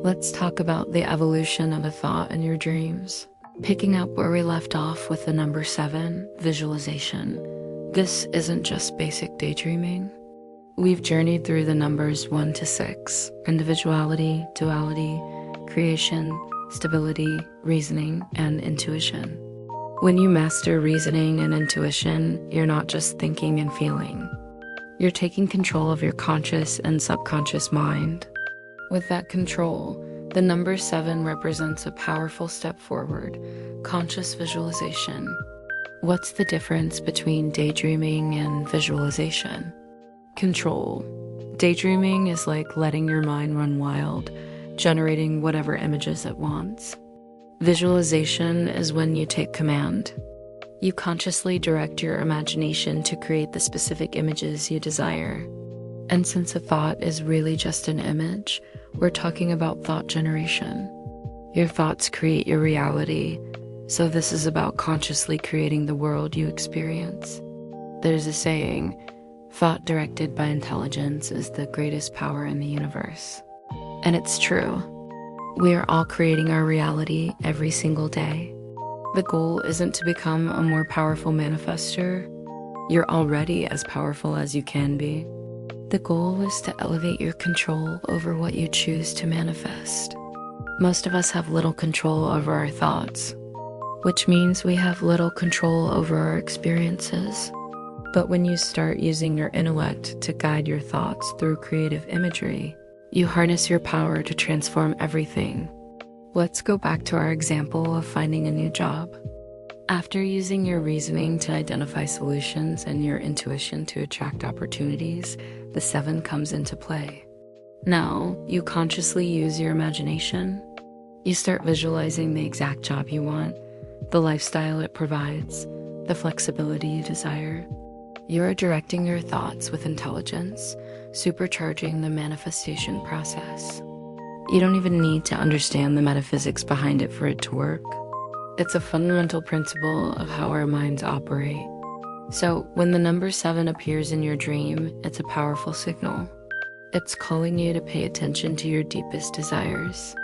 Let's talk about the evolution of a thought in your dreams. Picking up where we left off with the number 7, visualization. This isn't just basic daydreaming. We've journeyed through the numbers 1 to 6, individuality, duality, creation, stability, reasoning, and intuition. When you master reasoning and intuition, you're not just thinking and feeling. You're taking control of your conscious and subconscious mind. With that control, the number 7 represents a powerful step forward, conscious visualization. What's the difference between daydreaming and visualization? Control. Daydreaming is like letting your mind run wild, generating whatever images it wants. Visualization is when you take command. You consciously direct your imagination to create the specific images you desire. And since a thought is really just an image, we're talking about thought generation. Your thoughts create your reality, so this is about consciously creating the world you experience. There's a saying, thought directed by intelligence is the greatest power in the universe. And it's true. We are all creating our reality every single day. The goal isn't to become a more powerful manifester. You're already as powerful as you can be. The goal is to elevate your control over what you choose to manifest. Most of us have little control over our thoughts, which means we have little control over our experiences. But when you start using your intellect to guide your thoughts through creative imagery, you harness your power to transform everything. Let's go back to our example of finding a new job. After using your reasoning to identify solutions and your intuition to attract opportunities, the 7 comes into play. Now, you consciously use your imagination. You start visualizing the exact job you want, the lifestyle it provides, the flexibility you desire. You're directing your thoughts with intelligence, supercharging the manifestation process. You don't even need to understand the metaphysics behind it for it to work. It's a fundamental principle of how our minds operate. So when the number 7 appears in your dream, it's a powerful signal. It's calling you to pay attention to your deepest desires.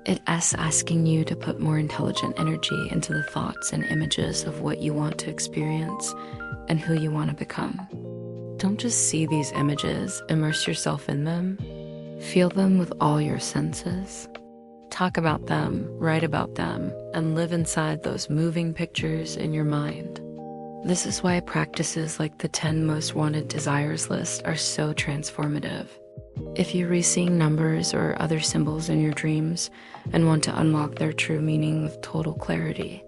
It's asking you to put more intelligent energy into the thoughts and images of what you want to experience and who you want to become. Don't just see these images, immerse yourself in them. Feel them with all your senses. Talk about them, write about them, and live inside those moving pictures in your mind. This is why practices like the 10 most wanted desires list are so transformative. If you're reseeing numbers or other symbols in your dreams and want to unlock their true meaning with total clarity,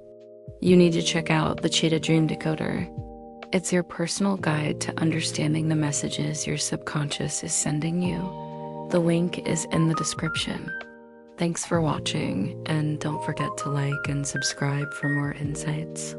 you need to check out the Chitta Dream Decoder. It's your personal guide to understanding the messages your subconscious is sending you. The link is in the description. Thanks for watching, and don't forget to like and subscribe for more insights.